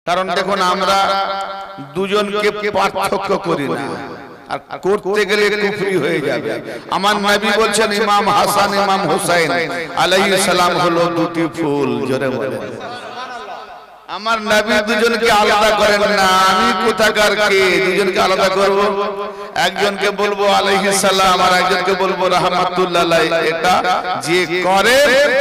কারণ দেখুন আমরা দুজনকে পার্থক্য করি না, আর করতে গেলে কুফরি হয়ে যাবে। আমার নবী বলছেন ইমাম হাসান ইমাম হুসাইন আলাইহিস সালাম হলো দুটি ফুল। জোরে বলেন আমার নবী দুজনকে আলাদা করেন না। আমি কোথাকার কে দুজনকে আলাদা করব? একজনকে বলবো আলাইহিস সালাম আর একজনকে বলবো রাহমাতুল্লাহ আলাইহি। এটা যে করে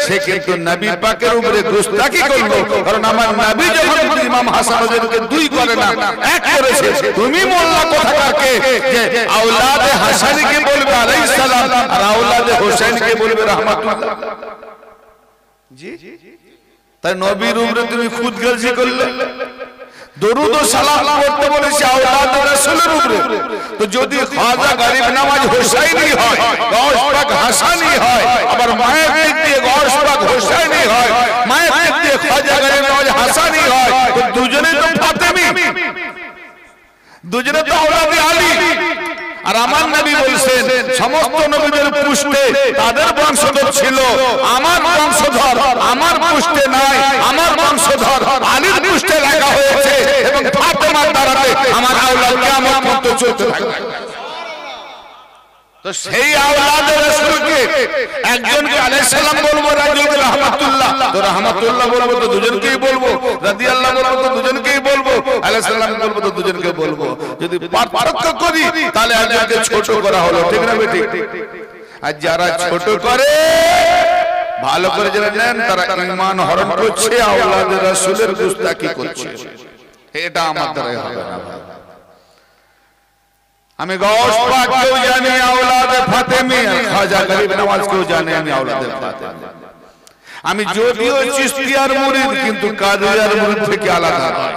সে কিন্তু নবী পাকের উপরে গোস্তাকি করলো। কারণ আমার নবী যখন ইমাম হাসান হুসাইনকে দুই করে না এক করেছে, তুমি মোল্লা কোথাকার কে যে আওলাদে হাসানকে বলবে আলাইহিস সালাম আর আওলাদে হুসাইনকে বলবে রাহমাতুল্লাহ। জি তাই নবীর উপরে তুমি খুদগর্জি করলে। দরুদ ও সালাম করতে বলেছে আওলাদ রাসূলের উপরে, তো যদি খাজা গরিব নওয়াজ হুসাইনি হয়, গাউস পাক হাসানি হয়, আবার মায়ের দিক দিয়ে গাউস পাক হুসাইনি হয়, মায়ের দিক দিয়ে খাজা গরিব নওয়াজ হাসানি হয়, তো দুজনেই তো ফাতেমি, দুজনে তো আওলাদে আলী। আর আমার নবী বলেছেন সমস্ত নবীদের পুষ্টে তাদের বংশধর ছিল, আমার বংশধর আমার পুষ্টে নাই, আমার বংশধর আলীর পুষ্টে লেখা হয়েছে এবং ফাতেমার দ্বারাতে আমার আওলাদ কিয়ামত পর্যন্ত চলতে থাকবে। তো সেই আওলাদে রাসূলকে একজনকে আলাইহিস সালাম বলবো, একজনকে রাহমাতুল্লাহ, তো রাহমাতুল্লাহ বলবো তো দুজনকেই বলবো, রাদিয়াল্লাহু বলবো তো দুজনকেই বলবো, আলাইহিস সালাম বলবো তো দুজনকে বলবো। যদি পার্থক্য করি তাহলে একজনকে ছোট করা হলো, ঠিক না বেটি? আর যারা ছোট করে ভালো করে জেনে নেন তারা ঈমান হরণ করছে, আওলাদে রাসূলের গোস্তাকি করছে। এটা আমার দ্বারা হবে না। আমি গাউস পাককেও জানি আওলাদে ফাতেমি, খাজা গরিব নওয়াজকেও জানি আমি আওলাদে ফাতেমি। আমি যদিও চিশতিয়ার মুরিদ কিন্তু কাদেরিয়ার মুরিদ থেকে আলাদা নয়,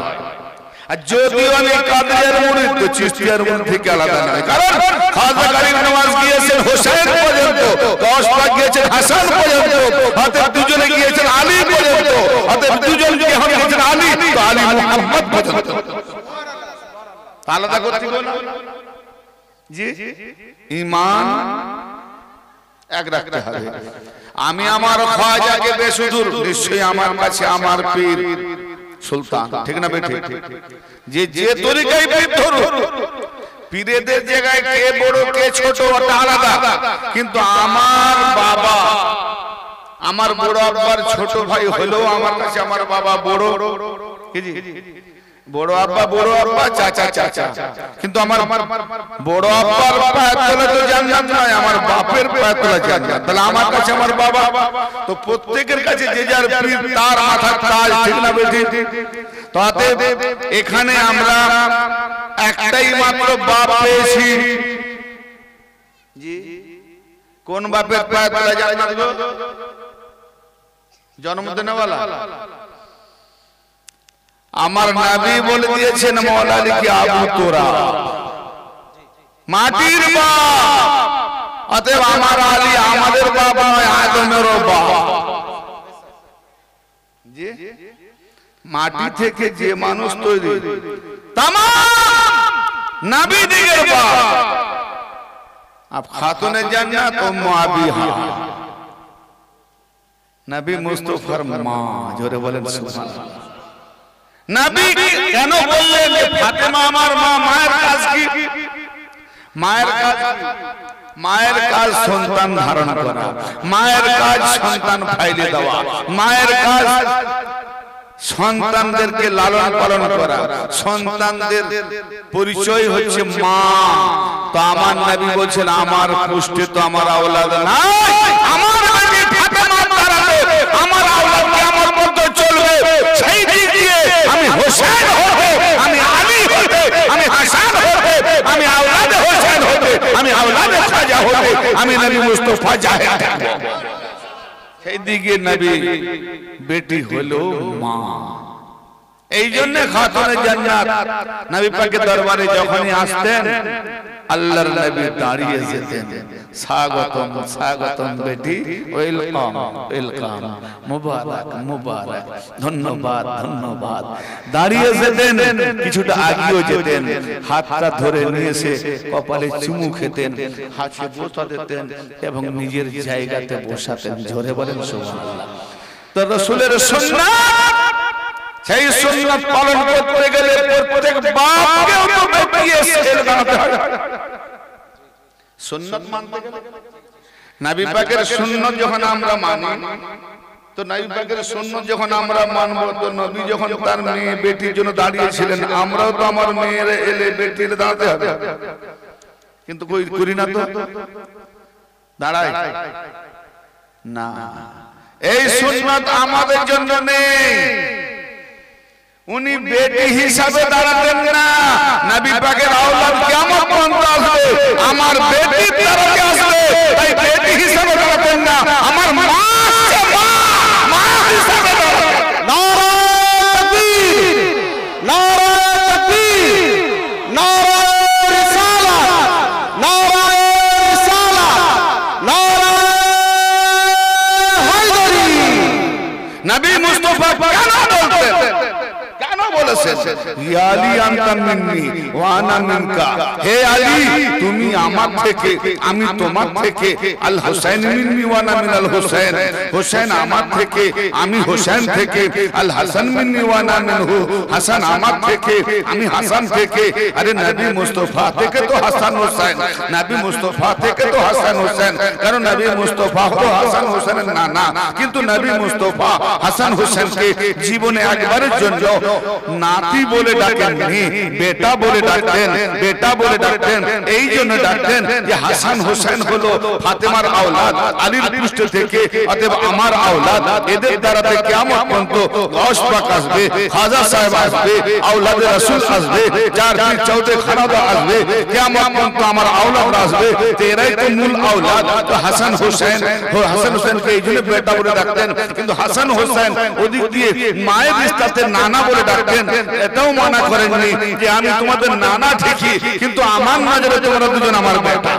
আর যদিও আমি কাদেরিয়ার মুরিদ তো চিশতিয়ার মুরিদ থেকে আলাদা নয়। কারণ খাজা গরিব নওয়াজ গিয়েছেন হোসেন পর্যন্ত, গাউস পাক গিয়েছেন হাসান পর্যন্ত, অতএব দুজনে গিয়েছেন আলী পর্যন্ত, অতএব দুজন যখন গিয়েছেন আলী তো আলী মুহাম্মদ পর্যন্ত। আলাদা করতে গেল না। জি ঈমান এক রাখতে হবে। আমি আমার খাজাকে বেসুদূর, নিশ্চয়ই আমার কাছে আমার পীর সুলতান, ঠিক না বেটি? যে যে তরিকায় পীর ধরুন, পীরেদের জায়গায় কে বড় কে ছোট ওটা আলাদা, কিন্তু আমার বাবা আমার বড় আব্বার ছোট ভাই হলেও আমার কাছে আমার বাবা বড়। বড় আব্বা চাচা চাচা, কিন্তু আমার বড় আব্বার পায়ের তলা তো জান্নাত নয়, আমার বাপের পায়ের তলা জান্নাত। তাহলে আমার কাছে আমার বাবা, তো প্রত্যেকের কাছে যে যার পীর তার মাথার তাজ, ঠিক না বেটি? তাতে এখানে আমরা একটাই মাত্র বাপ পেয়েছি। জি কোন বাপের পায়ের তলা জান্নাত গো? জন্ম দেনেওয়ালা আমার নবী বলে দিয়েছেন মওলা আলী কি আবু তোরা মাটির বাপ, অতএব আমার আলী আমাদের বাবা নয়, আদমেরও বাপ। জি মাটি থেকে যে মানুষ তৈরি তামাম নবীদের বাপ। আপ খাতুনে জান্নাত উম্মু আবিহা, নবী মুস্তাফার মা। জোরে বলেন সুবহানাল্লাহ। নবী কেন বললেন ফাতেমা আমার মা? মায়ের কাজ কি? মায়ের কাজ সন্তান ধারণ করা, মায়ের কাজ সন্তান ফাইলে দেওয়া, মায়ের কাজ সন্তানদেরকে লালন পালন করা, সন্তানদের পরিচয় হচ্ছে মা। তো আমার নবী বলছেন আমার পুষ্টে তো আমার আওলাদ নাই, আমার নবী ফাতেমার দ্বারাতে আমার আওলাদ কিয়ামত পর্যন্ত চলবে। সেই দিক দিয়ে আমি হোসেন হতে, আমি আলী হতে, আমি হাসান হতে, আমি আওলাদে হোসেন হতে, আমি আওলাদে খাজা হতে, আমি নবী মুস্তাফা জাহেদ। সেই দিকে নবী বেটি হলো মা। এই জন্য খাতুনে জান্নাত নবী পাকের দরবারে যখনই আসতেন আল্লাহর নবী দাঁড়িয়ে যেতেন, স্বাগতম স্বাগতম বেটি, ওয়েলকাম ওয়েলকাম, মুবারক মুবারক, ধন্যবাদ ধন্যবাদ। দাঁড়িয়ে যেতেন, কিছুটা আগিয়েও যেতেন, হাতটা ধরে নিয়ে এসে কপালে চুমু খেতেন, হাতে বোতা দিতেন এবং নিজের জায়গাতে বসাতেন। জোরে বলেন সুবহানাল্লাহ। তো রাসূলের সুন্নাত সেই সুন্নাত পালন করতে গেলে প্রত্যেক বাপকেও তো বেটিয়ে ছেড়ে দাঁড়াতে হবে। সুন্নাত মানতে গেলে নবী পাকের সুন্নাত যখন আমরা মানি, তো নবী পাকের সুন্নাত যখন আমরা মানব, তো নবী যখন তার মেয়ে বেটির জন্য দাঁড়িয়েছিলেন, আমরাও তো আমার মেয়ের এলে বেটির দাঁড়াতে হবে। কিন্তু করি না, তো দাঁড়াই না। এই সুন্নাত আমাদের জন্য নেই। উনি বেটি হিসাবে দাঁড়াতেন না। নবী পাকের আওলাদ কিয়ামত পর্যন্ত আসবে, আমার বেটির দরজা আসবে, তাই বেটি হিসাবে দাঁড়াতেন না, আমার মা হিসাবে দাঁড়াতেন। নারায়ে তাকবীর, নারায়ে তাকবীর, নারায়ে রিসালাত, নারায়ে রিসালাত, নারায়ে হায়দারি। নবী মুস্তাফা কেন বলতেন, কেন বলেছেন ইয়া আলী আনতা মিন্নি ওয়া আনা মিনকা, হে আলী তুমি আমার থেকে আমি তোমার থেকে, আল হুসাইন মিন্নি ওয়া আনা মিনাল হুসাইন, হুসাইন আমার থেকে আমি হুসাইন থেকে, আল হাসান মিন্নি ওয়া আনা মিনহু, হাসান আমার থেকে আমি হাসান থেকে। আরে নবী মুস্তাফা থেকে তো হাসান হুসাইন, নবী মুস্তাফা থেকে তো হাসান হুসাইন, কারণ নবী মুস্তাফা তো হাসান হুসাইনের নানা, কিন্তু নবী মুস্তাফা হাসান হুসাইনকে জীবনে একবারের জন্য নাতি বলে ডাকেননি, বেটা বলে ডাকতেন, বেটা বলে ডাকতেন। এই জন্য ডাকতেন যে হাসান হোসেন হলো ফাতেমার আওলাদ, আলীর পৃষ্ঠ থেকে, অতএব আমার আওলাদ। এদের দ্বারাতে কিয়ামত পর্যন্ত গাউস পাক আসবে, খাজা সাহেব আসবে, আওলাদে রাসূল আসবে, চার পীর চৌধুরী খানাদা আসবে, কিয়ামত পর্যন্ত আমার আওলাদ আসবে। এরাই তো মূল আওলাদ। তো হাসান হোসেন, হাসান হোসেনকে এই জন্য বেটা বলে ডাকতেন। কিন্তু হাসান হোসেন ওদিক দিয়ে মায়ের রিশতাতে নানা বলে ডাকতেন। এটাও মানা করেননি যে আমি তোমাদের নানা ঠিকই, কিন্তু আমার নজরে তোমরা দুজন আমার বেটা,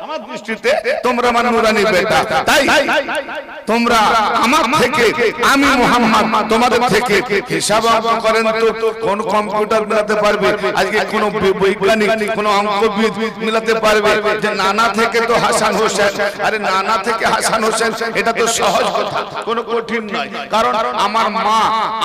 আমার দৃষ্টিতে তোমরা আমার নুরানি বেটা। তাই তোমরা আমার থেকে, আমি মুহাম্মদ তোমাদের থেকে। হিসাব করেন তো কোন কম্পিউটার মিলাতে পারবে আজকে, কোন বৈজ্ঞানিক, কোন অঙ্কবিদ মিলাতে পারবে যে নানা থেকে তো হাসান হোসেন? আরে নানা থেকে হাসান হোসেন এটা তো সহজ কথা, কোনো কঠিন নয়। কারণ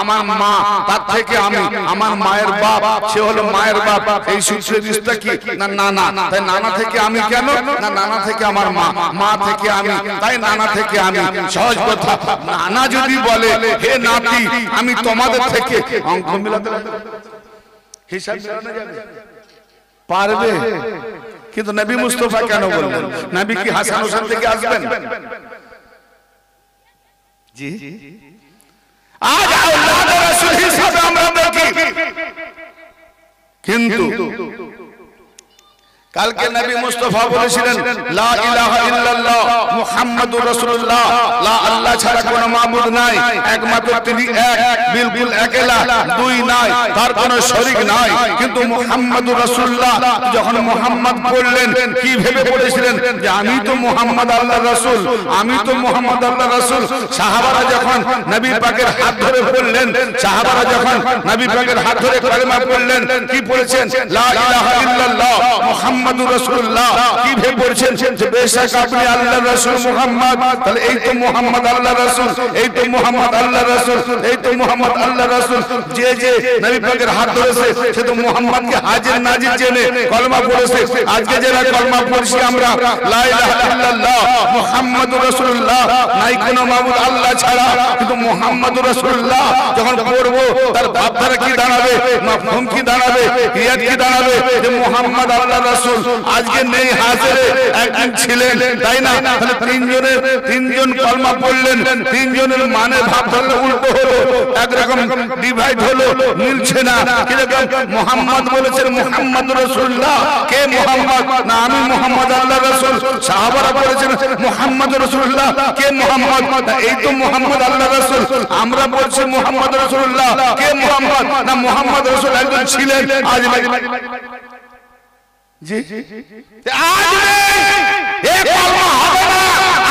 আমার মা তার থেকে আমি, আমার মায়ের বাপ সে হলো মায়ের বাপ, এই সূত্রে রিশতা কি না নানা। তাই নানা থেকে আমি কেন না, নানা থেকে আমার মা, মা থেকে আমি, তাই নানা থেকে আমি। সহজ কথা। নানা যদি বলে হে নাতি আমি তোমাদের থেকে, অঙ্ক মিলাতে হিসাব মেলানো যাবে, পারবে? কিন্তু নবী মুস্তাফা কেন বললেন? নবী কি হাসান হোসেন থেকে আসবেন? জি, আজ আওলাদে রাসূল হিসাবে আমরা দেখি, কিন্তু কালকে নবী মুস্তাফা বলেছিলেন লা ইলাহা ইল্লাল্লাহ মুহাম্মাদুর রাসূলুল্লাহ, লা আল্লাহ ছাড়া কোনো মাবুদ নাই, একমাত্র তিনি এক, বিলকুল একেলা, দুই নাই, তার কোনো শরীক নাই। কিন্তু মুহাম্মাদুর রাসূলুল্লাহ যখন মুহাম্মদ বললেন, কি ভেবে বলেছিলেন যে আমি তো মুহাম্মদ আল্লাহর রাসূল, আমি তো মুহাম্মদ আল্লাহর রাসূল। সাহাবারা যখন নবী পাকের হাত ধরে বললেন, সাহাবারা যখন নবী পাকের হাত ধরে কালেমা পড়লেন, কি পড়েছেন? লা ইলাহা ইল্লাল্লাহ মুহাম্মাদুর রাসূলুল্লাহ। কি ভেবে পড়ছেন যে বেশক আপনি আল্লাহর রাসূল মুহাম্মদ? তাহলে এই তো মুহাম্মদ আল্লাহর রাসূল, এই তো মুহাম্মদ আল্লাহর রাসূল, এই তো মুহাম্মদ আল্লাহর রাসূল। যে যে নবী পাকের হাত ধরেছে সে তো মুহাম্মদকে হাজির নাজির জেনে কলমা পড়েছে। আজকে যারা কলমা পড়ছি আমরা লা ইলাহা ইল্লাল্লাহ মুহাম্মাদুর রাসূলুল্লাহ, নাই কোনো মাবুদ আল্লাহ ছাড়া, কিন্তু মুহাম্মাদুর রাসূলুল্লাহ যখন পড়ব তার ভাবধারা কি দাঁড়াবে, মাফহুম কি দাঁড়াবে, নিয়ত কি দাঁড়াবে যে মুহাম্মদ আল্লাহর রাসূল। আজকে নেই হাজিরে, একদিন ছিলেন, তাই না? তাহলে তিনজন কলমা পড়লেন, তিনজনের মানে ভাবধারা উল্টো হলো, একরকম ডিভাইড হলো, মিলছে না। কিরকম? মুহাম্মদ বলেছেন মুহাম্মাদুর রাসূলুল্লাহ, কে মুহাম্মদ? না আমি মুহাম্মদ আল্লাহর রাসূল। সাহাবারা বলেছেন মুহাম্মাদুর রাসূলুল্লাহ, কে মুহাম্মদ? এই তো মুহাম্মদ আল্লাহর রাসূল। আমরা বলছি মুহাম্মদ রাসূলুল্লাহ, কে মুহাম্মদ? না মুহাম্মদ রাসূল একজন ছিলেন, আজ জি আজ এই কলমা হবে না,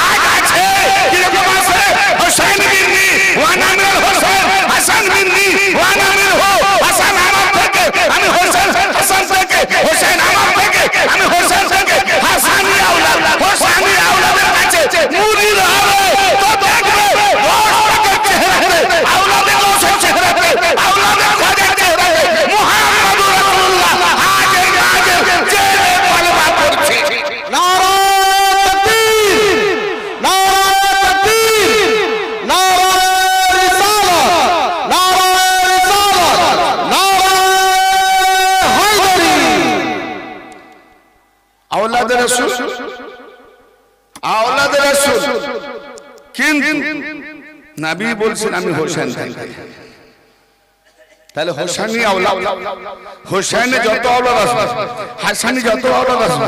আজ আছে। কিরকম আছে? হোসেন বিননি ওয়ানা মিন হোসেন, হাসান বিননি ওয়ানা মিন হো, হাসান আমার থেকে আমি হোসেন, হাসান থেকে হোসেন আমার থেকে আমি হোসেন থেকে। হাসানি আওলাদ, হোসেনি আওলাদের কাছে মুরিদ হবে তো দেখবে রসটাকে চেহারা রাসূল, আওলাদে রাসূল, কিন্তু নবী বলছেন আমি হোসেন থেকে। তাহলে হোসেনি আওলাদ, হোসেনে যত আওলাদ আছে, হাসানি যত আওলাদ আছে,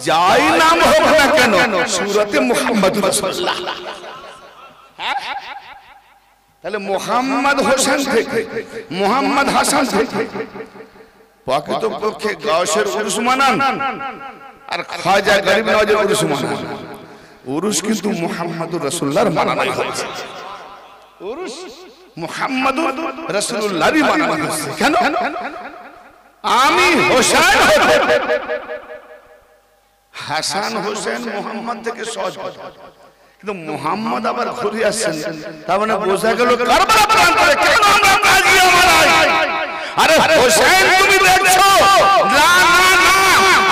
যাই নাম হোক না কেন সূরতে মুহাম্মদুর রাসূলুল্লাহ। তাহলে মুহাম্মদ হোসেন থেকে, মুহাম্মদ হাসান থেকে প্রকৃতপক্ষে গাউসের উরুস মানান আর খাজা গরিব নওয়াজের উরুস মানান। উরুস কিন্তু মুহাম্মদুর রাসূলুল্লাহর মানানো হয়েছে, উরুস মুহাম্মদুর রাসূলুল্লাহরই মানানো হয়েছে। কেন? আমি হোসেন, হাসান হোসেন মুহাম্মদ থেকে সহজ কথা, কিন্তু মুহাম্মদ আবার ঘুরে আসছেন, তার মানে বোঝা গেল কারবালা প্রান্তরে কেন আমরা কাজী আমারাই। আরে হোসেন তুমি দেখছো, না না না,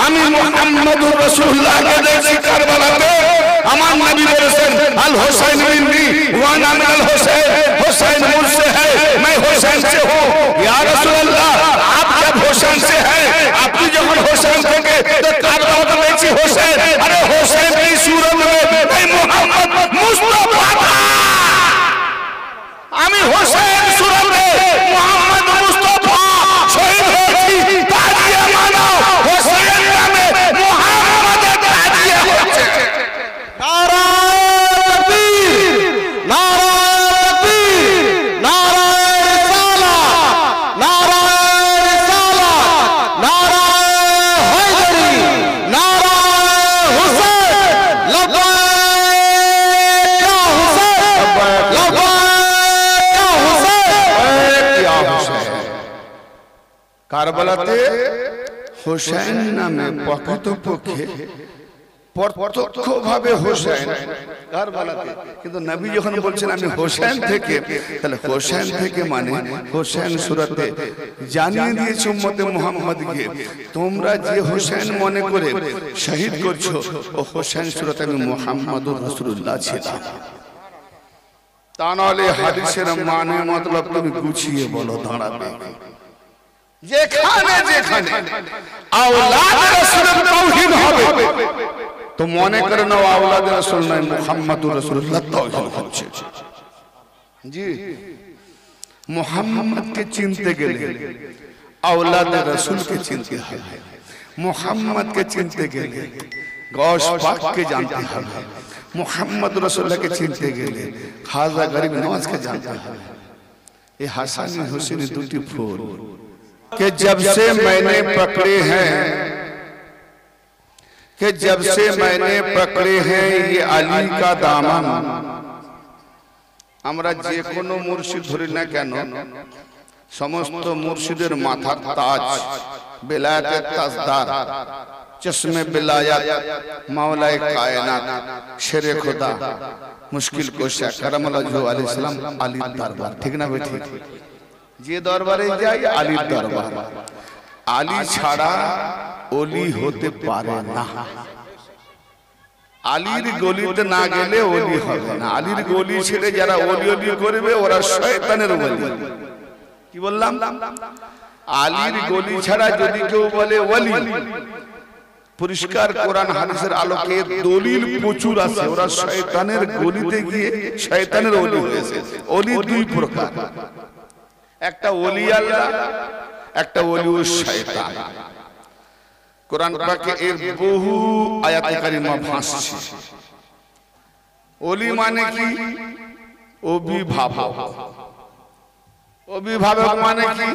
আমি মুহাম্মদুর রাসূলুল্লাহকে দেখছি কারবালাতে। আমার নবী বলেছেন আল হোসেন মিন্নি ওয়া আনা মিনাল হোসেন, হোসেন মুঝसे है मैं হোসেন से हूं। या रसूल अल्लाह आप जब হোসেন से हैं, আপনি যখন হোসেন থেকে তো কারবালাতে দেখছি হোসেন। আরে হোসেন की सूरत में मैं मोहम्मद मुस्तफा था, আমি হোসেন सूरत में मोहम्मद मुस्तफा শহীদ হয়েছি। তাজিয়া মানো, হোসেন নামে মুহাম্মদের তাজিয়া হচ্ছে। নারা তাকবীর, নারা তাকবীর, নারা রিসালাত, নারা রিসালাত, নারা হায়দারি, নারা হুসাইন, লব্বাইক ইয়া হুসাইন, লব্বাইক ইয়া হুসাইন, ইয়া হুসাইন। কারবালাতে হোসেন নামে প্রকৃতপক্ষে প্রত্যক্ষভাবে হোসেন কারবালাতে, কিন্তু নবী যখন বলছেন আমি হোসেন থেকে, তাহলে হোসেন থেকে মানে হোসেন সূরতে জানিয়ে দিয়েছে উম্মতে মুহাম্মদকে, তোমরা যে হোসেন মনে করে শহীদ করছো ও হোসেন সূরতে আমি মুহাম্মদুর রাসূলুল্লাহ ছিলাম। তা নাহলে হাদিসের মানে মতলব তুমি গুছিয়ে বলো, দাঁড়াবে যেখানে যেখানে আওলাদ রাসূলের তাওহীদ হবে তো মনে করে নাও আওলাদ রাসূল নয়, মুহাম্মদুর রাসূলুল্লাহ তাওহীদ হচ্ছে। জি, মুহাম্মদকে চিনতে গেলে আওলাদ রাসূলকে চিনতে হবে, মুহাম্মদকে চিনতে গেলে গৌস পাককে জানতে হবে, মুহাম্মদ রাসূলুল্লাহকে চিনতে গেলে খাজা গরিব নওয়াজকে জানতে হবে। এই হাসানি হোসেনি দুটি ফুল कि जब से मैंने पकड़े हैं, कि जब से मैंने पकड़े हैं ये अली का दामन। আমরা যে কোনো মুর্শিদ ধরি না কেন, সমস্ত মুর্শিদের মাথার তাজ, বেলায়েতের তাজদার, চশমে বেলায়েত, মাওলায়ে কায়নাত, শেরে খোদা, মুশকিল কুশা কারামাল্লাহু আলাইহিস সালাম আলীর দরবার, ঠিক না বেঠি? যে দরবারে যাই আলীর দরবার, আলী ছাড়া ওলি হতে পারে না। আলীর গলিতে না গেলে ওলি হবে না। আলীর গলি ছেড়ে যারা ওলি ওলি করবে ওরা শয়তানের ওলি। কি বললাম? আলীর গলি ছাড়া যদি কেউ বলে ওলি, পরিষ্কার কোরআন হাদিসের আলোকে দলিল প্রচুর আছে, ওরা শয়তানের গলিতে গিয়ে শয়তানের ওলি হয়েছে। ওলি দুই প্রকার, একটা ওলি আল্লাহ, একটা ওলি শয়তান। কোরআন পাকে এর বহু আয়াতে কারিমা ভাসছে। ওলি মানে কি? অভিভাবক। অভিভাবক মানে কি?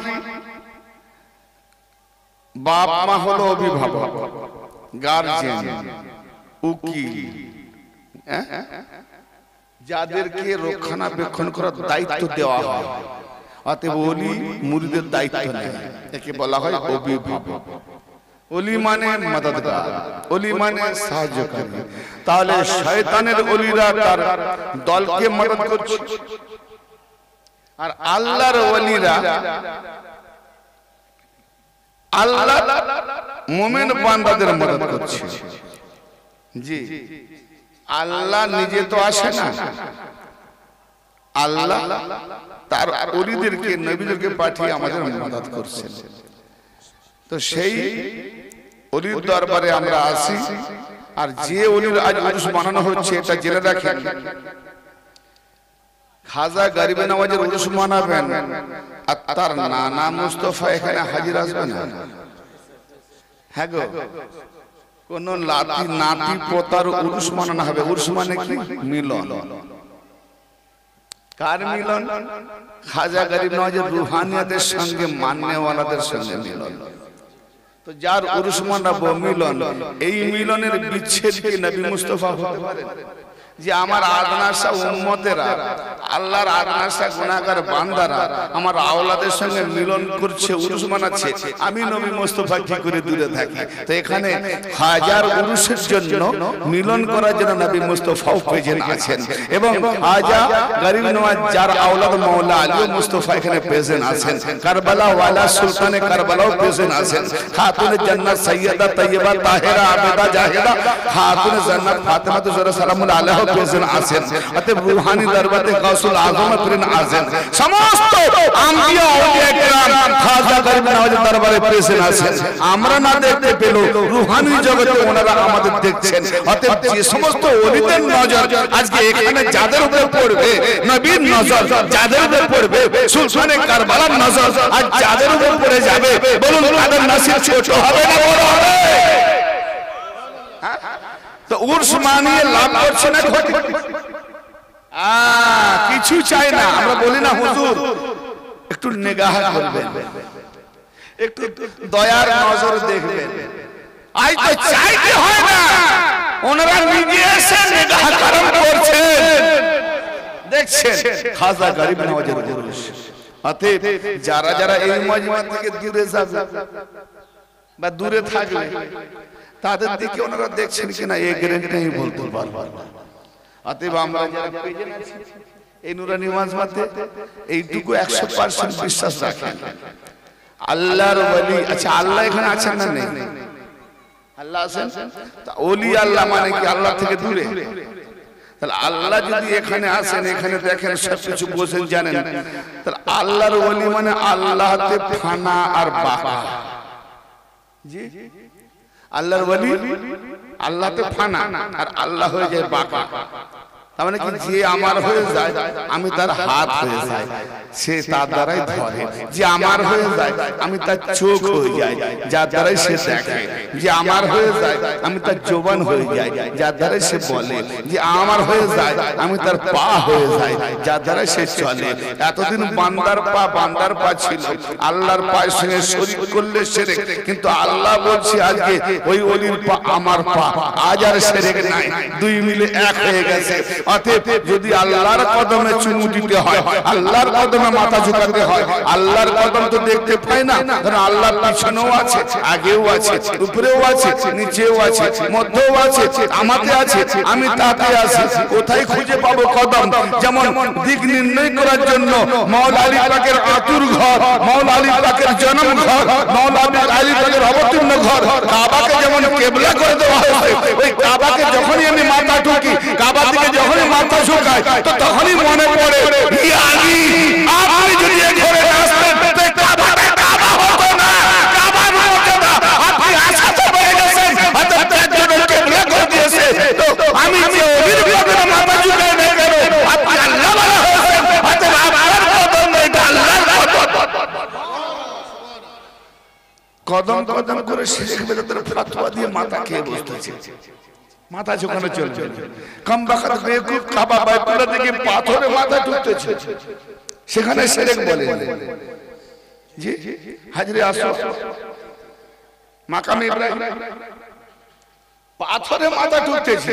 বাপ মা হলো অভিভাবক, গার্জিয়ান, উকিল, যাদেরকে রক্ষণাবেক্ষণ করার দায়িত্ব দেওয়া হয়। অতএব ওলি মুরিদের দায়িত্ব নেয়, একে বলা হয় অভিভাবক। ওলি মানে মদদগার, ওলি মানে সাহায্যকারী। তাহলে শয়তানের ওলিরা তার দলকে মদদ করছে, আর আল্লাহর ওলিরা আল্লাহ মুমিন বান্দাদের মদদ করছে। জি, আল্লাহ নিজে তো আসে না, আল্লাহ তার ওলিদেরকে, নবীদেরকে পাঠিয়ে আমাদের মদদ করছেন। তো সেই ওলির দরবারে আমরা আসি, আর যে ওলির আজ উরুস মানানো হচ্ছে এটা জেনে রাখেন, খাজা গরিবে নওয়াজের উরুস মানাবেন আর তার নানা মুস্তফা এখানে হাজির আসবে না। হ্যাঁ গো, কোন লাতি নাতি পোতার উরুস মানানো হবে। উরুস মানে কি? মিলন। কার মিলন? খাজা গরিব নওয়াজের রুহানিয়াতের সঙ্গে মান্যওয়ালাদের সঙ্গে মিলন। তো যার উরুস মানাবো মিলন, এই মিলনের বিচ্ছেদ কি নবী মুস্তাফা হতে পারে? যে আমার আদনাসা উম্মতেরা, আল্লাহর আদনাসা গুনাহগার বান্দারা আমার আওলাদের সঙ্গে মিলন করছে, উরুস মানাচ্ছে, আমি নবী মুস্তাফা কি করে দূরে থাকি? তো এখানে হাজার উরুসের জন্য মিলন করার জন্য নবী মুস্তাফাও প্রেজেন্ট আছেন, এবং খাজা গরিব নওয়াজ যার আওলাদ মাওলা আলী মুস্তাফা এখানে প্রেজেন্ট আছেন, কারবালা ওয়ালা সুলতানে কারবালাও প্রেজেন্ট আছেন, খাতুনে জান্নাত সৈয়দা তৈয়বা তাহেরা আবেদা জাহেদা খাতুনে জান্নাত ফাতেমা জোহরা সালামুল্লাহ আলাইহা প্রেজেন্ট আছেন। অতএব রূহানি দরবারে গাউসুল আজম প্রেজেন্ট আছেন, সমস্ত আম্বিয়া আউলিয়া কিরাম খাজা গরিব নওয়াজের দরবারে প্রেজেন্ট আছেন। আমরা না দেখতে পেলেও রূহানি জগতে ওনারা আমাদের দেখছেন। অতএব যে সমস্ত ওলিদের নজর আজকে এখানে যাদের উপর পড়বে, নবীর নজর যাদের উপর পড়বে, সুলতানে কারবালার নজর আজ যাদের উপর পড়ে যাবে, বলুন তাদের নসিব ছোট হবে না বড় হবে? তো উরস মানিয়ে লাভ করছে না ক্ষতি? কিছু চাই না, আমরা বলি না হুজুর একটু নিগাহ করবেন, একটু দয়ার নজর দেখবেন। আজ তো চাইতে হয় না, ওনারা নিজে এসে নিগাহ করম করছেন, দেখছেন খাজা গরিব নওয়াজের উরুস। অতএব যারা যারা এই মজমা থেকে দূরে যাবে বা দূরে থাকবে, তাদের দিকে ওনারা দেখছেন কিনা এই গ্যারান্টি বলতে পারবো না। অতএব আমরা যারা প্রেজেন্ট আছি এই নুরানি মাজমাতে, এইটুকু 100% বিশ্বাস রাখেন, আল্লাহর ওলি। আচ্ছা, আল্লাহ এখানে আছেন না নেই? আল্লাহ আছেন। তা ওলি আল্লাহ মানে কি আল্লাহ থেকে দূরে? তাহলে আল্লাহ যদি এখানে আসেন, এখানে দেখেন সবকিছু বোঝেন, জানেন, তাহলে আল্লাহর ওলি মানে আল্লাহতে ফানা আর বাকা। জি, আল্লাহর ওলি আল্লাহতে ফানা আর আল্লাহ হয়ে যায় বাকা। তার মানে কি, যে আমার হয়ে যায় আমি তার হাত হয়ে যাই, সে তার দ্বারাই ধরে। যে আমার হয়ে যায় আমি তার চোখ হয়ে যাই, যার দ্বারাই সে দেখে। যে আমার হয়ে যায় আমি তার জবান হয়ে যাই, যার দ্বারাই সে বলে। যে আমার হয়ে যায় আমি তার পা হয়ে যাই, যার দ্বারাই সে চলে। এতদিন বান্দার পা ছিল, আল্লাহর পায়ের সঙ্গে শরীক করলে শিরক, কিন্তু আল্লাহ বলছে আজকে ওই ওলির পা আমার পা, আজ আর শিরক নাই, দুই মিলে এক হয়ে গেছে। অতএব যদি আল্লাহর কদমে চুমু দিতে হয়, আল্লাহর কদমে মাথা ঝুঁকাতে হয়, আল্লাহর কদম তো দেখতে পাই না, কারণ আল্লাহর পিছনেও আছে, আগেও আছে, উপরেও আছে, নিচেও আছে, মধ্যেও আছে, আমাতে আছে, আমি তাতে আছি। কোথায় খুঁজে পাবো কদম? যেমন দিক নির্ণয় করার জন্য মাওলা আলী পাকের আতুর ঘর, মাওলা আলী পাকের জন্ম ঘর, মাওলা আলী পাকের অবতীর্ণ ঘর, কাবাকে যেমন কিবলা করে দেওয়া হয়েছে, ওই কাবাকে যখনই আমি মাথা ঠুকি, কাবা থেকে যখনই মাথা ঝুঁকাই, তো তখনই মনে পড়ে আলী, আপনি যদি এই ঘরে আসতেন তো কাবাটা কাবা হতো না, কাবার মর্যাদা আপনি আশাতে পেয়ে গেছেন, অর্থাৎ তার জন্য কিবলা করে দিয়েছে। তো আমি যে ওলির কদমে মাথা ঝুঁকাই না কেন, আপনি আল্লাহ বলা হয়েছেন, অর্থাৎ আপনার কদম নেই, এটা আল্লাহর কদম। কদম কদম করে শিরক বেদাতের ফতোয়া দিয়ে মাথা খেয়ে বসতেছে, মাথা ঝুঁকানো চলবে। কম বাকাত বেকুব কাবা বাইতুল্লাহ থেকে পাথরে মাথা ঠুকতেছে, সেখানে শিরক বলে। জি, হাজরে আসওয়াদ, মাকাম ইব্রাহিম, পাথরে মাথা ঠুকতেছে,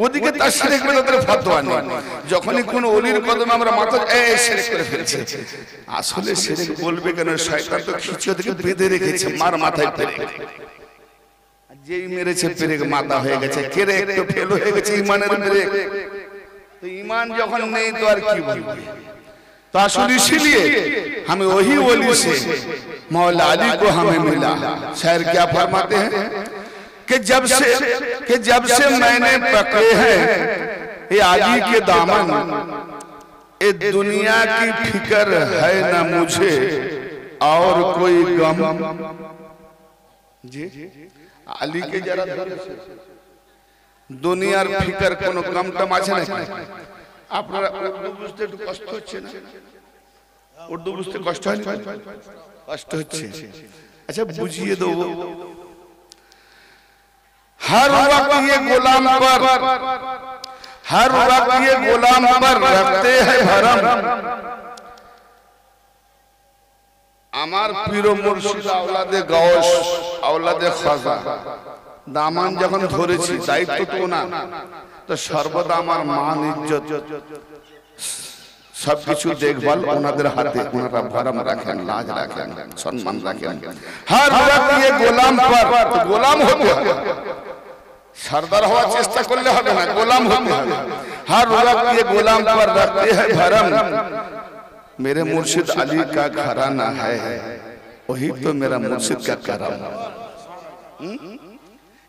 ওদিকে তার শিরক বেদাতের ফতোয়া নেই। যখনই কোন ওলির কদমে আমরা মাথা শিরক করে ফেলছে, আসলে শিরক বলবে কেন? শয়তান তো খিচুড়ি থেকে বেঁধে রেখেছে, মার মাথায় পেরে, যেই মেরেছে পেরেক মাথা হয়ে গেছে, কেরে একটু ফেল হয়ে গেছে ইমানের পেরেক। তো ইমান যখন নেই তো আর কি বলবে? तो असल इसीलिए हमें वही वली से मौला अली को हमें मिला। शायर क्या फरमाते हैं कि जब से मैंने पकड़े हैं ये अली के दामन, ये दुनिया की फिक्र है न मुझे और कोई गम। जी আলীকে যারা ধরেছে দুনিয়ার ফিকার কোনো কম টম আছে নাকি? আপনারা উর্দু বুঝতে একটু কষ্ট হচ্ছে না? উর্দু বুঝতে কষ্ট হয় না? কষ্ট হচ্ছে। अच्छा बुझिए दो हर वक्त ये गुलाम पर हर वक्त ये गुलाम पर रखते हैं भरम আমার পীর মুর্শিদ আওলাদে গাউস আওলাদে খাজা দামান যখন ধরেছি দায়িত্ব তো না তো সর্বদা আমার মান ইজ্জত सबकिछु देखभाल उनाদের हाथे उनारा भरम रखें लाज रखें सम्मान रखें हर वक्त ये गोलाम पर तो गोलाम होते हैं सरदार हवा चेष्टा करले হবে না গোলাম হতে হবে हर वक्त ये गोलाम पर रखते हैं भरम मेरे मुर्शिद अली का घराना है वही तो मेरा मुर्शिद का करम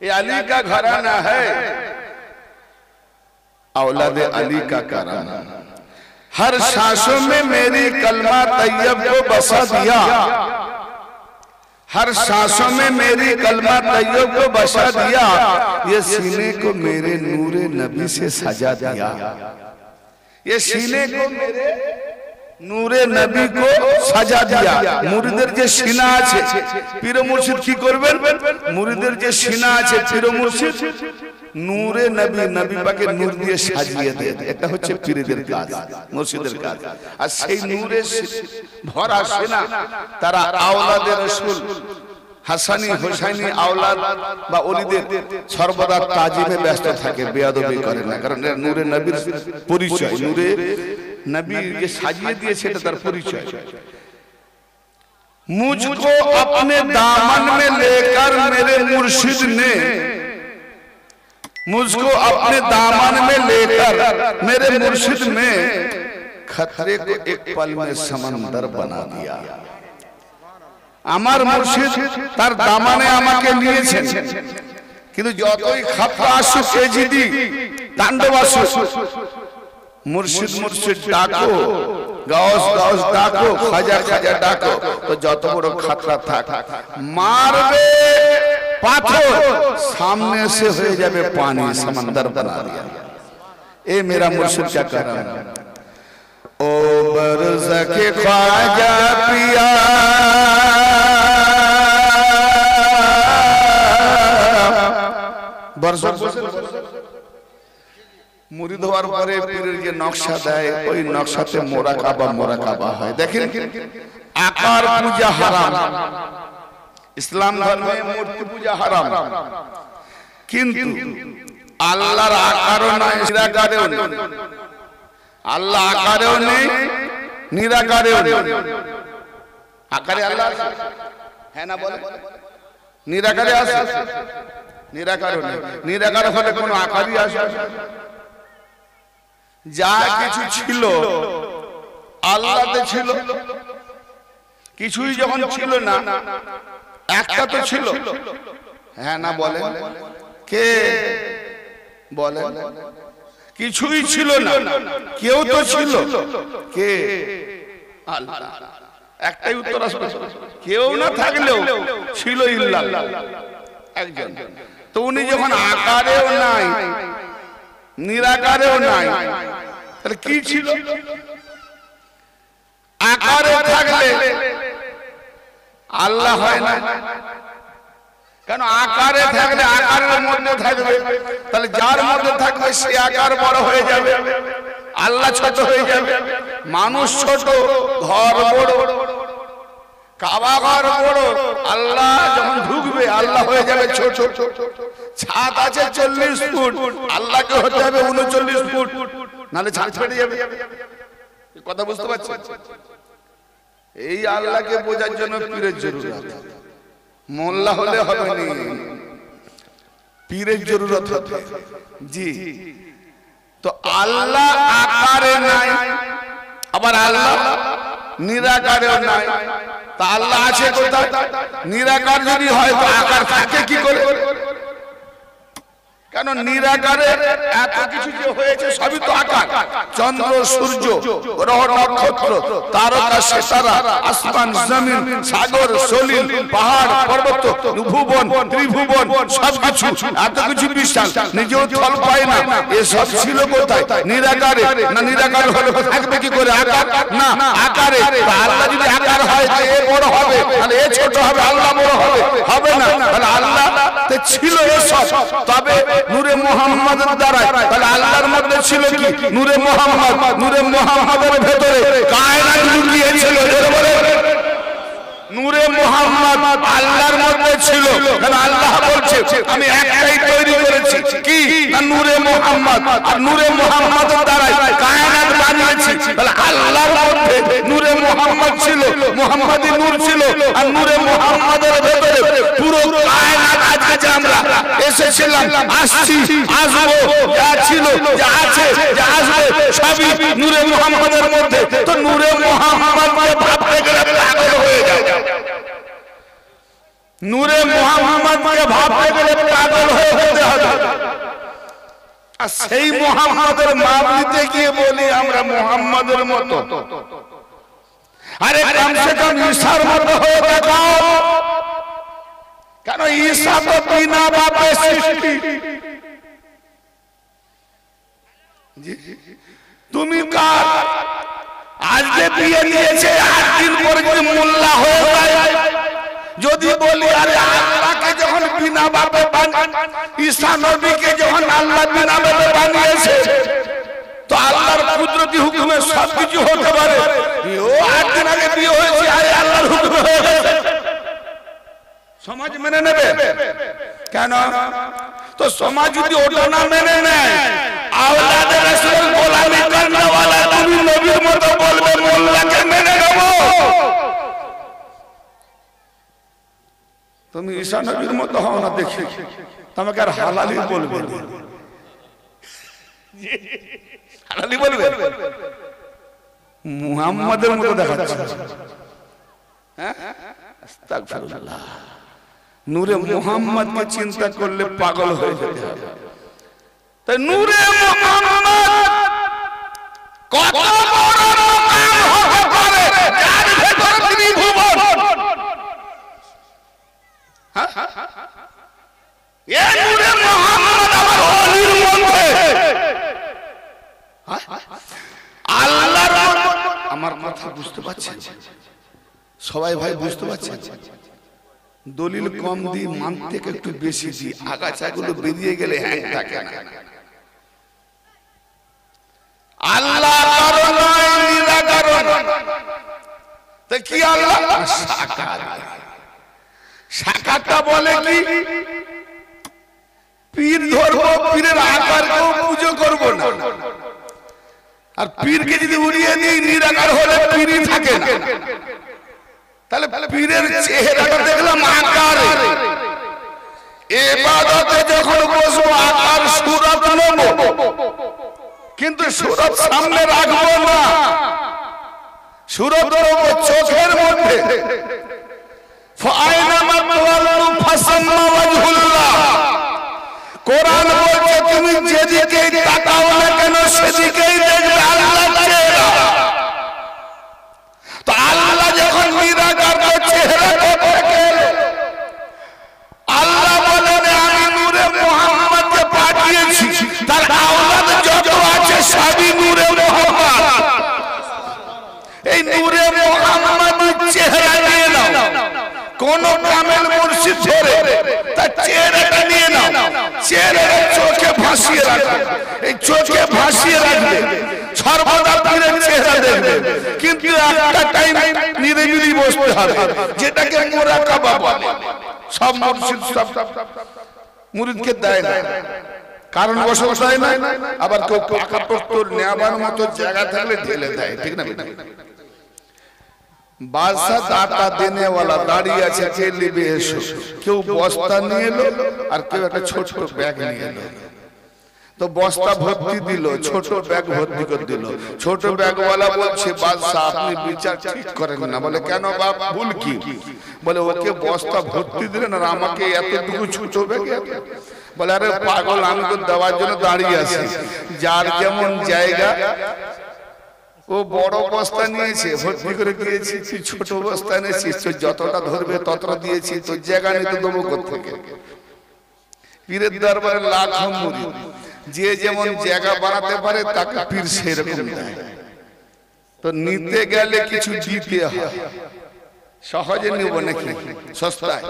ये अली का घराना है औलाद अली का करम हर सांसों में मेरी कलमा तैयब को बसा दिया हर सांसों में मेरी कलमा तैयब को बसा दिया ये सीने को मेरे नूरे नबी से सजा दिया ये सीने को मेरे नूरे नबी को सजा दिया मुरीদের যে সিনা আছে পীর মুর্শিদ কি করবেন মুরিদের যে সিনা আছে পীর মুর্শিদ নূরে নবী নবী পাকের নূর দিয়ে সাজিয়ে দেন এটা হচ্ছে পীরদের কাজ মুর্শিদের কাজ আর সেই নূরে ভরা সিনা তারা আওলাদে রাসূল হাসানী হুসাইনী আওলাদ বা ওলিদের সর্বদা তাজিমে ব্যস্ত থাকে বেয়াদবি করে না কারণ নূরে নবীর পরিচয় নূরে नबी ये साजिए दिए सेटा तार परिचय मुझको अपने दामन में लेकर मेरे मुर्शिद ने मुझको अपने दामन में लेकर मेरे मुर्शिद ने खतरे को एक पल में समंदर बना दिया আমার মুর্শিদ তার দামানে আমাকে নিয়েছেন কিন্তু যতই খাপা আসুক এজিদি তাণ্ডব আসুক मुर्शिद मुर्शिद डाको गाउस गाउस डाको खाजा खाजा डाको तो যত বড় खतरा था मारबे पाथर सामने से हो जाए पानी समंदर बना दिया ए मेरा मुर्शिद क्या कर रहा है ओ बरज़के ख्वाजा पिया बरसों मुरीद হওয়ার পরে পীরের যে নকশা দেয় ওই নকশাতে মোরাকাবা হয় দেখেন আকার পূজা হারাম ইসলাম ধর্মে মূর্তি পূজা হারাম কিন্তু আল্লাহর আকারও নাই নিরাকারেও নেই আল্লাহ আকারেও নেই নিরাকারেও নেই আকারে আল্লাহ আছে হ্যাঁ না বলে নিরাকারে আছে নিরাকারেও নেই নিরাকার হলে কোনো আকারই আসে যা কিছু ছিল আল্লাহতে ছিল কিছুই যখন ছিল না একটা তো ছিল হ্যাঁ না বলে কে বলে কিছুই ছিল না কেউ তো ছিল কে আল্লাহ একটাই উত্তর আসবে কেউ না থাকলেও ছিল ইল্লাল্লাহ একজন তো উনি যখন আকারেও নাই নিরাকারেও নাই তাহলে কি ছিল আকারে থাকলে আল্লাহ হয় না কেন আকারে থাকলে আকারের মধ্যে থাকবে তাহলে যার মধ্যে থাকবে সে আকার বড় হয়ে যাবে আল্লাহ ছোট হয়ে যাবে মানুষ ছোট ঘর বড় কাবা ঘর বড় আল্লাহ যখন ঢুকবে আল্লাহ হয়ে যাবে ছোট ছাদ আছে 40 ফুট আল্লাহকে হতে হবে 39 ফুট নালে ছাদ ফেটে যাবে কথা বুঝতে পারছেন এই আল্লাহকে বোঝার জন্য পীরের জরুরত মোল্লা হলে হবে না পীরের জরুরত হবে জি তো আল্লাহ আকারে নাই আবার আল্লাহ নিরাকারেও নাই তা আল্লাহ আছে কোথায় নিরাকার যদি হয় তো আকার থাকে কি করে কেন নিরাকারে এত কিছু যে হয়েছে সবই তো আকার। চন্দ্র, সূর্য, গ্রহ, নক্ষত্র, তারকা, সিতারা, আসমান, জমিন, সাগর, সলিল, পাহাড়, পর্বত, ভুবন, ত্রিভুবন, সবকিছু এত কিছু বিশাল, নিজেও ফল পায় না। এসব ছিল কোথায়? নিরাকারে। না নিরাকার হলে থাকবে কি করে? আকার না, আকারে। আল্লাহ যদি আকার হয় তো এ বড় হবে, আর এ ছোট হবে, আল্লাহ বড় হবে? হবে না। তাহলে আল্লাহ ছিল এসব, তবে নূরে মুহাম্মাদের দ্বারা। তাহলে আল্লাহর মধ্যে ছিল কি? নূরে মুহাম্মদ। নূরে মুহাম্মাদের ভেতরে কায়নাত লুকিয়ে ছিল। নূরে মুহাম্মদ আল্লাহর মধ্যে ছিল। কারণ আল্লাহ বলছে আমি একটাই তৈরি করেছি, কি? না নূরে মুহাম্মদ। আর নূরে মুহাম্মাদের দ্বারা কায়নাত বানিয়েছি। তাহলে আল্লাহর মধ্যে নূরে মুহাম্মদ ছিল, মুহাম্মাদি নূর ছিল। আর নূরে মুহাম্মাদের ভেতরে পুরো কায়নাত আজকে আমরা এসেছিলাম, আসছি, আসবো, যা ছিল, যা আছে, যা আসবে সবই নূরে মুহাম্মাদের মধ্যে। তো নূরে মুহাম্মদকে ভাবতে গেলে পাগল হয়ে যায়। নূরে মুহাম্মদকে ভাবতে গেলে পাগল হয়ে যেতে হবে। আর সেই মুহাম্মদের নাম নিতে গিয়ে বলি আমরা মুহাম্মদের মতো। আরে কমসে কম ঈসার মতো হয়ে দেখাও। কেন ঈসা তো বিনা বাপের সৃষ্টি। তুমি কার? আজকে বিয়ে দিয়েছে, 8 দিন পরে যদি মোল্লা হয়ে যায়। যদি বলি আরে আল্লাহকে যখন বিনা বাপে ঈসা নবীকে যখন আল্লাহ বিনা বাপে বানিয়েছে, তো আল্লাহর কুদরতি হুকুমে সবকিছু হতে পারে। ও 8 দিন আগে বিয়ে হয়েছে, আরে আল্লাহর হুকুমে হয়ে গেছে। সমাজ মেনে নেবে কেন? তো সমাজ যদি ওটা না মেনে নেয়, আওলাদে রাসূলের গোলামি করনেওয়ালা তুমি নবীর মতো বলবে মোল্লাকে মেনে নেব। তুমি ঈসা নবীর মতো হও না দেখি, তোমাকে আর হালালি বলবে। হালালি বলবে? মুহাম্মাদের মতো দেখাচ্ছে। হ্যাঁ, আস্তাগফিরুল্লাহ। নূরে মুহাম্মদকে চিন্তা করলে পাগল হয়ে যেতে হবে। তাই নূরে মুহাম্মদ কত বড় মুকাম হতে পারে, যার ভেতরে ত্রিভুবন। এই নূরে মুহাম্মদ আমার ওলির মধ্যে। আল্লাহর আমার কথা বুঝতে পারছেন সবাই? ভাই বুঝতে পারছেন? দলিল কম দি, মানতে একটু বেশি দি, আগাছাগুলো বেরিয়ে গেলে হ্যাঁ থাকে না। আল্লাহ কারণ নয়, নিরাকারণ। তো কি আল্লাহ? সাকার। সাকারটা বলে কি? পীর ধরবো, পীরের আকারকেও পুজো করবো না। আর পীরকে যদি উড়িয়ে দিই, নিরাকার হলে পীরই থাকে না। তাহলে পীরের চেহারাটা দেখলাম আকারে। ইবাদতে যখন বসবো আকার সুরত নেব, কিন্তু সুরত সামনে রাখবো না। সুরত নেব চোখের মধ্যে। ফাআইনামা তুওয়াল্লু ফাসাম্মা ওয়াজহুল্লাহ। কোরআন বলছে তুমি যেদিকেই তাকাও না কেন সেদিকেই দেখবে আল্লাহর চেহারা। তো আল্লাহ যখন নিরাকার চেহারাটা দেখে, আল্লাহ বলেন আমি নূরে মুহাম্মদকে পাঠিয়েছি, তার আওলাদ যত আছে সবই নূরে মুহাম্মদ। এই নূরে মুহাম্মদের চেহারা নিয়ে নাও। কোন কামেল মুর্শিদ ধরে তার চেহারাটা নিয়ে নাও, চেহারাটা চোখে ভাসিয়ে রাখবে। এই চোখে ভাসিয়ে রাখবে, সর্বদা পীরের চেহারা দেখবে। কিন্তু একটা টাইম নিরিবিলি বসতে হবে, যেটাকে মুরাকাবা বলে। সব মুর্শিদ সব মুরিদকে দেয় না, কারণ বসে দেয় না। আবার কেউ পাকাপোক্ত নেওয়ার মতো জায়গা থাকলে ঢেলে দেয়, ঠিক না? বাদশা দাতা দেনে ওয়ালা দাঁড়িয়ে আছে, কে লিবে এসো। কেউ বস্তা নিয়ে এলো, আর কেউ একটা ছোট ব্যাগ নিয়ে এলো। তো বস্তা ভর্তি দিল, ছোট ব্যাগ ভর্তি করে দিল। ছোট ব্যাগওয়ালা বলছে বাদশা আপনি বিচার ঠিক করেন না। বলে কেন বাপ, ভুল কি? বলে ওকে বস্তা ভর্তি দিলেন আর আমাকে এতটুকু ছোট ব্যাগ। বলে আরে পাগল, আমি তো দেওয়ার জন্য দাঁড়িয়ে আছি। যার যেমন জায়গা, ও বড় বস্তা নিয়েছে ভর্তি করে দিয়েছি, তুই ছোট বস্তা নিয়েছিস, যতটা ধরবে ততটা দিয়েছি, তোর জায়গা নিতে দেবো কোত্থেকে? পীরের দরবারে লাখ মুরিদ, যে যেমন জায়গা বানাতে পারে তাকে পীর সেরকম দেয়। তো নিতে গেলে কিছু দিতে হয়, সহজে নিব নাকি সস্তায়?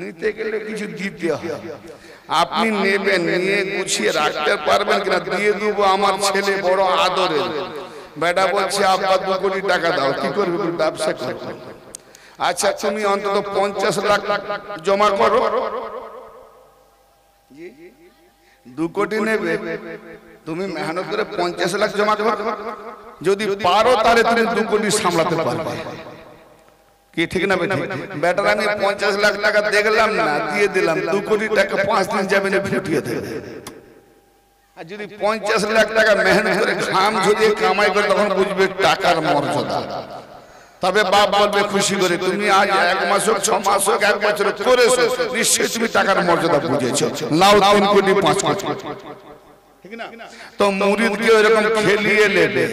নিতে গেলে কিছু দিতে হয়। আপনি নেবেন, নিয়ে গুছিয়ে রাখতে পারবেন কিনা? দিয়ে দেবো, আমার ছেলে বড় আদরের, বেটা বলছে আব্বা 2 কোটি টাকা দাও, কি করবে? ব্যবসা করবে। আচ্ছা তুমি অন্তত 50 লাখ জমা করো। 2 কোটি নেবে, তুমি মেহনত করে 50 লাখ জমা করো। যদি পারো তাহলে তুমি 2 কোটি সামলাতে পারবে। কি ঠিক না বেটি? বেটার আমি 50 লাখ টাকা দেখলাম না, দিয়ে দিলাম, 2 কোটি টাকা 5 দিন যাবে না, ফুটিয়ে দেবে। আর যদি 50 লাখ টাকা মেহনত করে ঘাম ঝরিয়ে কামাই করে, তখন বুঝবে টাকার মর্যাদা। তবে বাপ বলবে খুশি করে, তুমি আজ 1 মাস হোক, 6 মাস হোক, 1 বছর করেছো, নিশ্চয়ই তুমি টাকার মর্যাদা বুঝেছো। লাও 3 কোটি 5 কোটি, ঠিক না? তো মুরিদকে এরকম খেলিয়ে নেবে,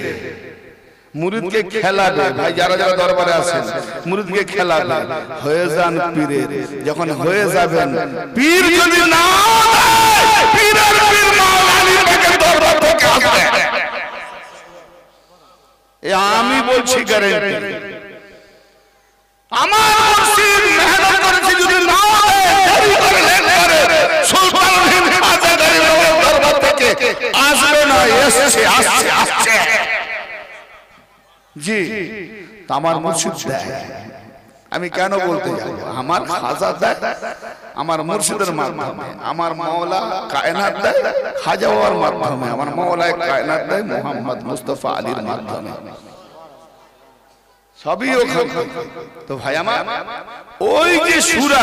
মুরিদকে খেলাবে। ভাই যারা যারা দরবারে আছেন, মুরিদকে খেলাবে, হয়ে যান পীরের। যখন হয়ে যাবেন, পীর যদি না দেয়, পীরের পীর মাওলানা পাকের দরবার থেকে আসবে। এ আমি বলছি গ্যারান্টি। আমার মুর্শিদ মেহনত করেছে, যদি না দেরি করে লেট করে, সুলতানুল হাজারের দরবার থেকে আসবে না, এসেছে, আসছে আসছে। জি, আমার মুর্শিদ দেয়। আমি কেন বলতে যাব? আমার খাজা দেয় আমার মুর্শিদের মাধ্যমে, আমার মাওলা কায়নাত দেয় খাজা বাবার মাধ্যমে, আমার মাওলা কায়নাত দেয় মুহাম্মদ মুস্তাফা আলীর মাধ্যমে। সবই ওখানে। তো ভাই আমার, ওই যে সূরা,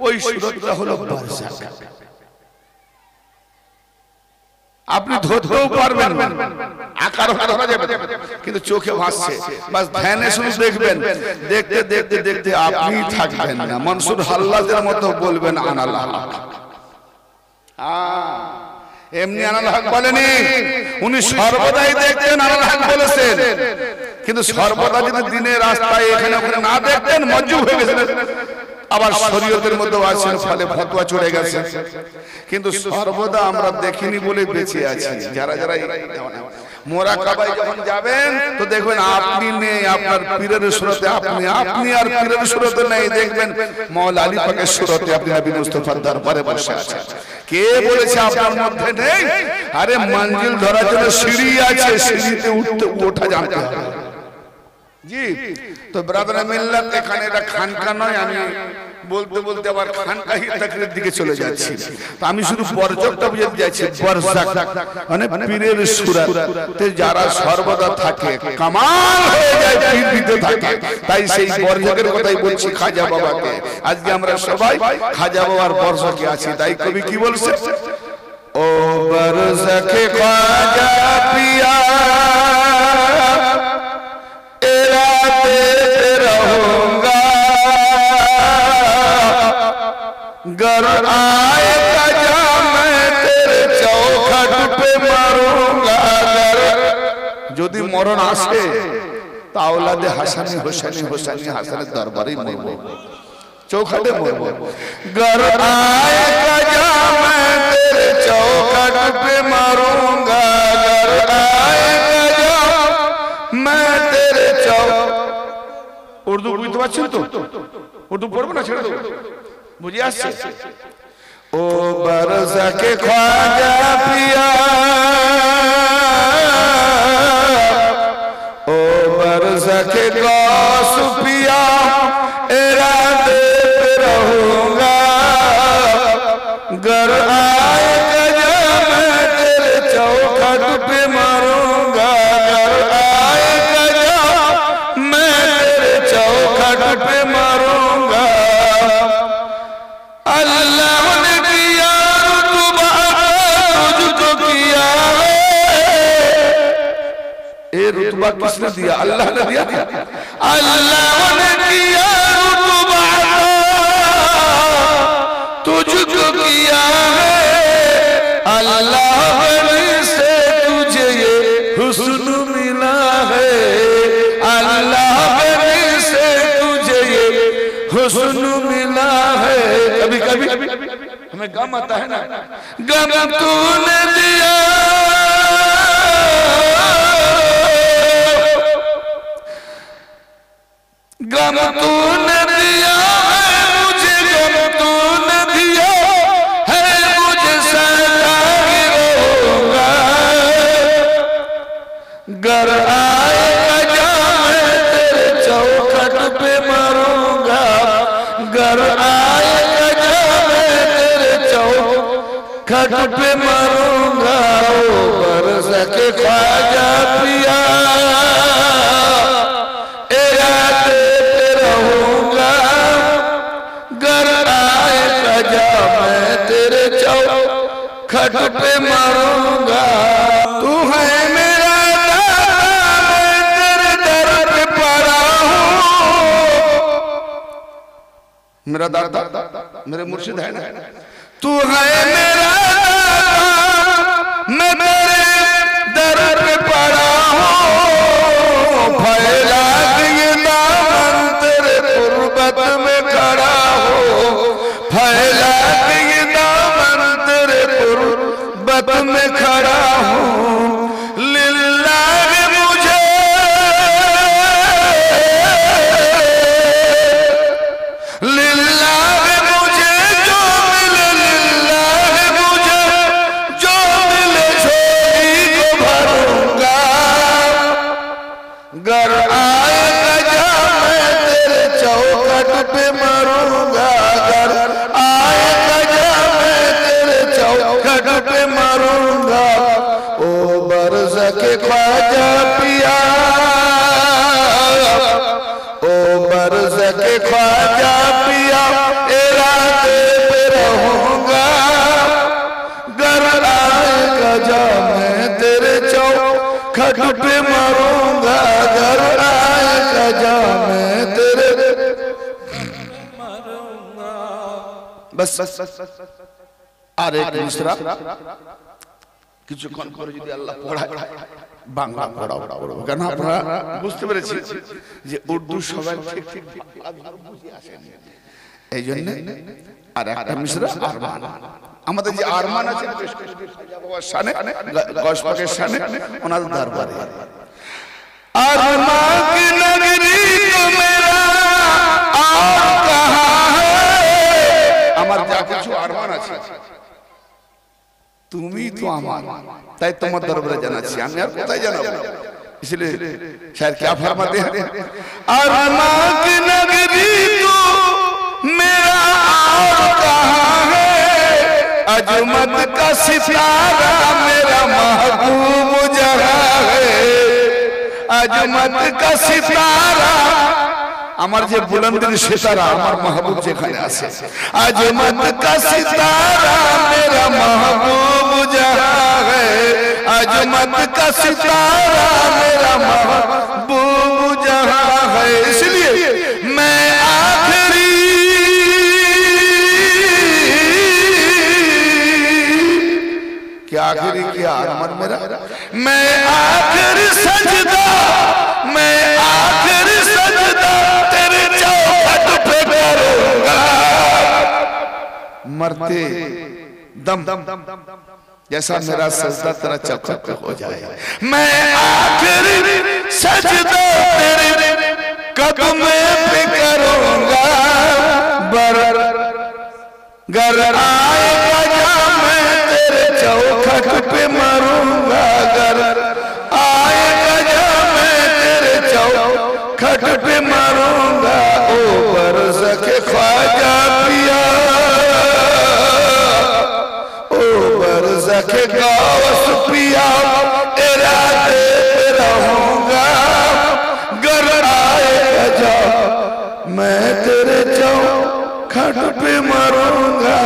ওই সূরাটা হলো বারযাক। আপনি ধরতেও পারবেন, আকার ধরা যাবে, কিন্তু চোখে ভাসছে, বাস ধ্যানে শুধু দেখবেন। দেখতে দেখতে দেখতে আপনি থাকবেন না, মনসুর হাল্লাজের মতো বলবেন আনাল হক। এমনি আনাল হক বলেনি, উনি সর্বদাই দেখতেন, আনাল হক বলেছেন। কিন্তু সর্বদা যদি দিনের রাস্তায় এখানে ওখানে না দেখতেন, মজ্জুব হয়ে গেছেন। আবার শরীয়তের মধ্যে আছেন, ফলে ফতোয়া চলে গেছে। কিন্তু সর্বদা আমরা দেখিনি বলে বেঁচে আছি। যারা যারা মোরাকাবায় যখন যাবেন, তো দেখবেন আপনি নেই, আপনার পীরের সুরতে আপনি, আপনি আর পীরের সুরতে নেই, দেখবেন মাওলা আলী পাকের সুরতে আপনি নবী মুস্তাফার দরবারে বসে আছেন। কে বলেছে আপনার মধ্যে নেই? আরে মঞ্জিল ধরার জন্য সিঁড়ি আছে, সিঁড়িতে উঠতে ওঠা জানতে হবে। জি, তো ব্রাদার মিল্লাত, এখানে এটা খানকা নয়। আমি বলতে বলতে আবার খানকাহি তাকরীর দিকে চলে যাচ্ছি। তো আমি শুধু বরজকটা বুঝাতে যাচ্ছি, বারযাক মানে পীরের সূরাতে যারা সর্বদা থাকে, কামাল হয়ে যায়, পীর দিতে থাকে। তাই সেই বরজকের কথাই বলছি, খাজা বাবাকে। আজকে আমরা সবাই খাজা বাবার বরজকে আছি। তাই কবি কি বলছে? ও বরজকে খাজা পিয়া गर आएगा जा मैं तेरे चौखट पे मरूंगा। যদি মরণ আসে তা আওলাদে হাসানি হোসেনি, হোসেনি হাসানের দরবারেই মরব, চৌখটে মরব। गर आएगा जा मैं तेरे चौखट पे मरूंगा, गर आएगा जा मैं तेरे উর্দু বুঝতে পারছেন তো? উর্দু পড়বো না, ছেড়ে দেবো, বুঝে আসছে? ও বরযাকে খাজা পিয়া, ও বরযাকে গৌস পিয়া, इरादे पे रहूंगा, गर आएगा जा मैं तेरे चौखट पे मरूंगा, गर आएगा जा मैं तेरे चौखट पे मरूंगा। अल्लाह ने दिया रुतबा तुझको किया, ये रुतबा किसने दिया? अल्लाह ने दिया। अल्लाह ने दिया रुतबा मुझको किया है अल्लाह वली से तुझे ये हुस्न मिला है, अल्लाह वली से तुझे ये हुस्न मिला है। कभी कभी हमें गम आता है ना, गम तूने दिया गम तूने दिया है मुझे, गम तूने दिया है मुझे, सदा गिरोगा घर आएगा जहाँ मैं तेरे चौखट पे मरूंगा, घर आएगा जहाँ मैं तेरे चौखट पे मरूंगा। ओ बरस के ख्वाजा पिया खट पे मारूंगा। तू है मेरा दादा, मैं तेरे दर पे पड़ा हूँ। मेरा दादा मेरे मुर्शिद है ना। तू है मेरा दादा, मैं तेरे दर पे पड़ा हूँ। फैला दिए दामन तेरे गुर्बत में खड़ा हो, फैला बत में खड़ा हूँ। लिल्लाह मुझे लिल्लाह मुझे जो मिले, लिल्लाह मुझे जो मिले झोली को भरूंगा। घर आएगा जहाँ मैं तेरे चौखट पे मरूंगा, घर आएगा जहाँ मैं तेरे चौखट पे मरूंगा। ओ बरस के ख्वाजा पिया, ओ बरस के ख्वाजा पिया, इरादे पे रहूंगा। घर आएगा जहाँ मैं तेरे चौखट पे मरूंगा, घर आएगा जहाँ मैं तेरे मरूंगा। बस আর এক মিসরা কিছুক্ষণ পরে যদি আল্লাহ পড়ায় বাংলা পড়াও কেন আপনারা বুঝতে পেরেছি যে উর্দু সবাই ঠিক ঠিক বুঝে আসেন, এই জন্য আর একটা মিসরা আরমান, আমাদের যে আরমান আছে বাবার শানে গশ পাকের শানে ওনাদের দরবারে। আরমান কি নগরী তো মেরা আর কাহা হ্যায়, আমার যা কিছু আরমান আছে তুমি তো আমার, তাই তোমার দরবারে জানাচ্ছি, আমি আর কোথায় জানাবো। इसलिए शायद क्या फरमाते हैं, अरमान की नगरी तो मेरा और कहाँ है, अजमत का सितारा मेरा महबूब जहाँ है, अजमत का सितारा আমার যে বুলন্দের সিতারা আমার মাহবুব যেখানে আছে, আজমত কা সিতারা মেরা মাহবুব জাহাঁ হ্যায়, আজমত কা সিতারা মেরা মাহবুব জাহাঁ হ্যায়। इसलिए मैं आखिरी क्या आखिरी क्या अरमान मेरा, मैं आखिरी सजदा, मैं आखिरी सजदा तेरे चौखट पे करूंगा। मरते दम जैसा मेरा सजदा तेरा चौखट पे हो जाए, मैं आखिरी सजदा तेरे कदम पे करूंगा। घर आएगा जहाँ मैं तेरे चौखट पे मरूंगा, घर आएगा जहाँ मैं तेरे चौखट पे मरूंगा। ओ बरस के ख्वाजा पिया, ओ बरस के गौस पिया, इरादे पे रहूंगा। घर आएगा जहाँ मैं तेरे चौखट पे मरूंगा।